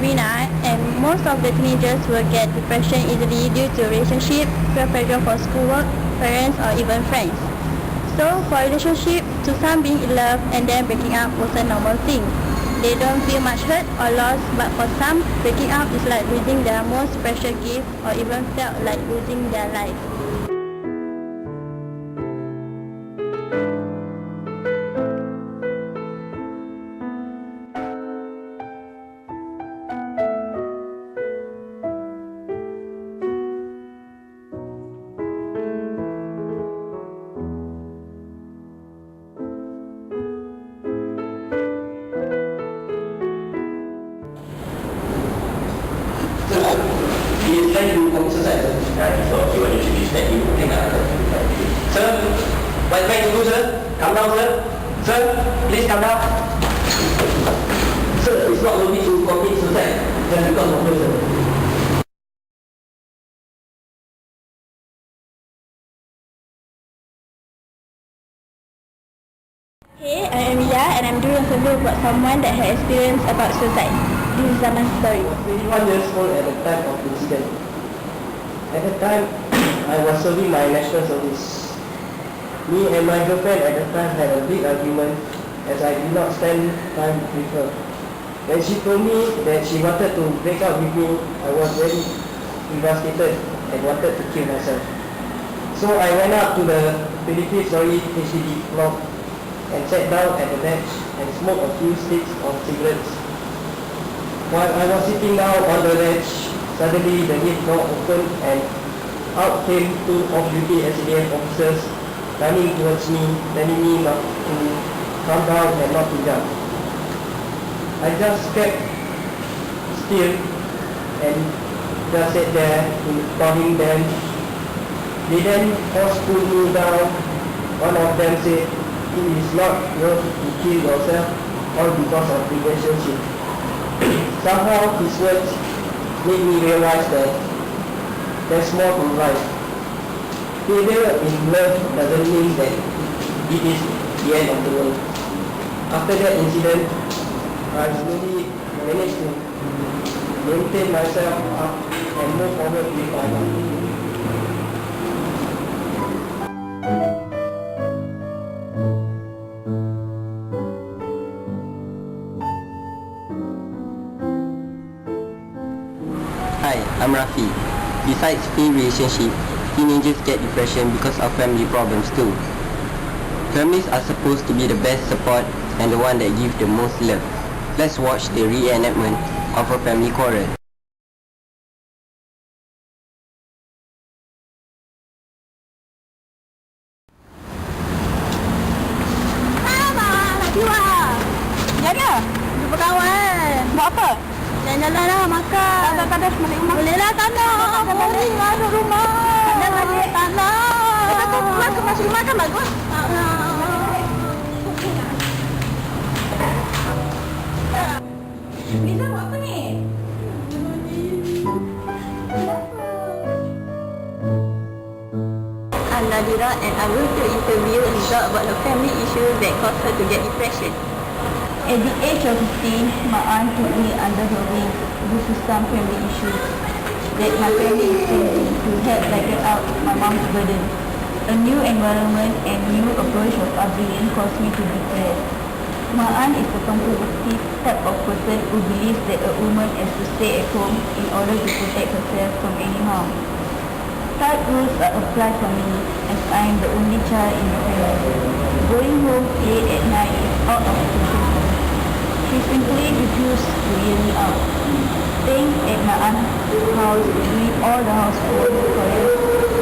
Sabrina, and most of the teenagers will get depression easily due to relationship, peer pressure for schoolwork, parents, or even friends. So for relationship, to some being in love and then breaking up was a normal thing. They don't feel much hurt or loss, but for some, breaking up is like losing their most precious gift or even felt like losing their life. He is trying to commit suicide. So he will introduce that you think Sir, what am I to do, sir? Calm down, sir. Sir, please calm down. Sir, it's not worthy to commit suicide just because of person. Hey, I am Ria and I'm doing a survey about someone that has experienced about suicide. This is Zaman's story. I was 21 years old at the time of the incident. At the time, I was serving my national service. Me and my girlfriend at the time had a big argument as I did not spend time with her. When she told me that she wanted to break up with me, I was very devastated and wanted to kill myself. So I went up to the 23-story HDB block and sat down at the bench and smoked a few sticks of cigarettes. While I was sitting down on the bench, suddenly the lift door opened and out came two off-duty SADF officers running towards me, telling me not to calm down and not to jump. I just kept still and just sat there ignoring them. They then forced pulled me down. One of them said, "It is not worth to kill yourself all because of relationship." Somehow his words made me realize that there's more to life. Failure in love doesn't mean that it is the end of the world. After that incident, I slowly managed to maintain myself up and move forward with my life. Hi, I'm Rafi. Besides failed relationship, teenagers get depression because of family problems too. Families are supposed to be the best support and the one that give the most love. Let's watch the reenactment of a family quarrel. Jana, jumpa kawan. Buat apa? Jalan-jalan lah, makan. Tak ada balik rumah. Boleh lah, tak nak. Boring lah duduk rumah. Tak nak balik. Tak nak. Kita tu pulang ke masuk rumah kan bagus. Tak nak. Liza buat apa ni? I'm Nadira and I'm going to interview Liza about the family issues that caused her to get depression. At the age of 15, my aunt took me under her wing due to some family issues that my family is facing to help lighten out my mom's burden. A new environment and new approach of upbringing caused me to be depressed. My aunt is a conservative type of person who believes that a woman has to stay at home in order to protect herself from any harm. Tight rules are applied for me as I am the only child in the family. Going home late at night is out of the question. She simply refused to hear me out. Staying at my aunt's house, doing all the housework for her,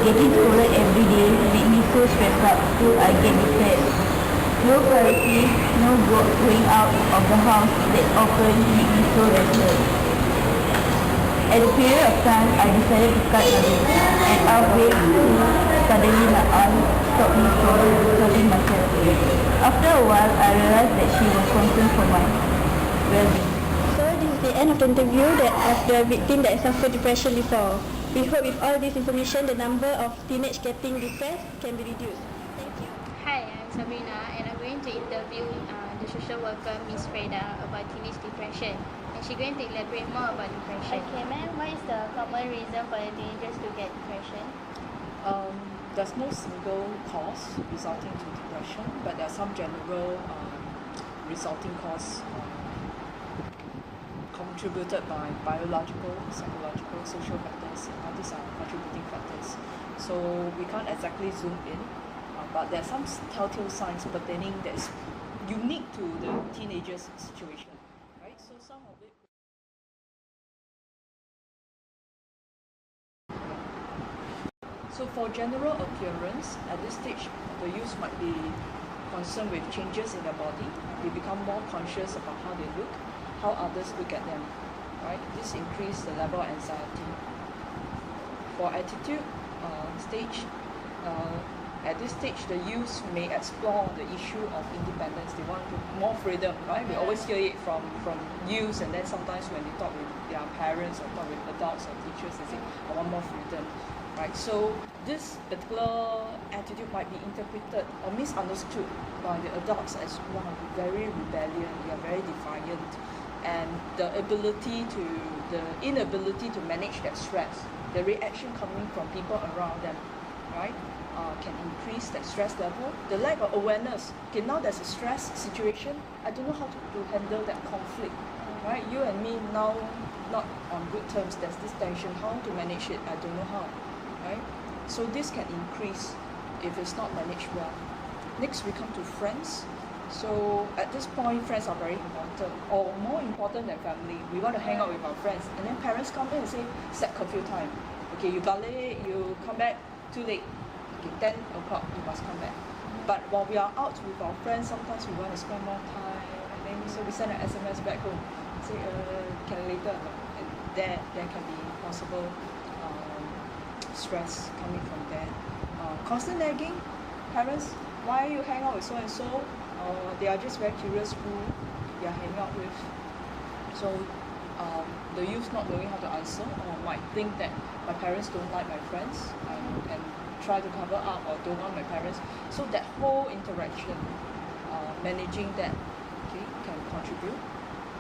getting scolded every day made me so stressed out till I get depressed. No priority, no going out of the house that often made me so restless. At a period of time, I decided to cut my bills, and halfway through, suddenly my aunt stopped me from hurting myself. After a while, I realized that she was concerned for my well-being. So this is the end of the interview of the victim that suffered depression before. We hope with all this information, the number of teenagers getting depressed can be reduced. Thank you. Hi, I'm Sabrina and I'm going to interview the social worker Miss Freda about teenage depression. and she's going to elaborate more about depression. Okay, ma'am, what is the common reason for the teenagers to get depression? There's no single cause resulting to depression, but there are some general resulting cause contributed by biological, psychological, social factors. All these are contributing factors. So we can't exactly zoom in, but there are some telltale signs pertaining that is unique to the teenager's situation, right? So some of it. So for general appearance, at this stage, the youth might be concerned with changes in their body. They become more conscious about how they look, how others look at them, right? This increases the level of anxiety. For attitude stage, at this stage, the youth may explore the issue of independence. They want more freedom, right? We always hear it from youth, and then sometimes when they talk with their parents or talk with adults or teachers, they say, I want more freedom. Right, so this particular attitude might be interpreted or misunderstood by the adults as one of very rebellion, they are very defiant, and the inability to manage their stress, the reaction coming from people around them, right, can increase that stress level. The lack of awareness. Okay, now there's a stress situation. I don't know how to handle that conflict. Right, you and me now not on good terms. There's this tension. How to manage it? I don't know how. Right? So this can increase if it's not managed well. Next, we come to friends. So at this point, friends are very important, or more important than family. We want to hang out with our friends, and then parents come in and say, set curfew time. Okay, you got late, you come back too late. Okay, 10 o'clock, you must come back. But while we are out with our friends, sometimes we want to spend more time, and then so we send an SMS back home, say, can later. And there can be possible stress coming from there. Constant nagging, parents, why you hang out with so and so? They are just very curious who they are hanging out with. So the youth not knowing how to answer, or might think that my parents don't like my friends, and try to cover up or don't want my parents. So that whole interaction, managing that, okay, can contribute.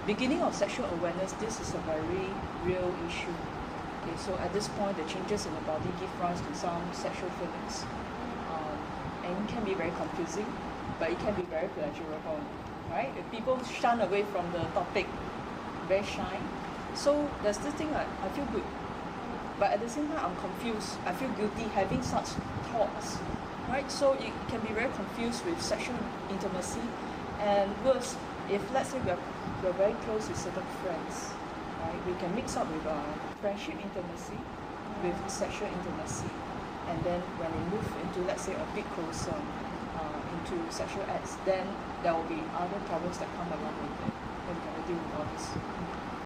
Beginning of sexual awareness, this is a very real issue. Okay, so at this point, the changes in the body give rise to some sexual feelings, and it can be very confusing, but it can be very pleasurable, right? If people shun away from the topic, very shy. So there's this thing like, I feel good, but at the same time, I'm confused. I feel guilty having such thoughts, right? So it can be very confused with sexual intimacy, and worse, if let's say we're very close with certain friends, right? We can mix up with friendship intimacy with sexual intimacy, and then when they move into, let's say, a bit closer into sexual acts, then there will be other problems that come along with it.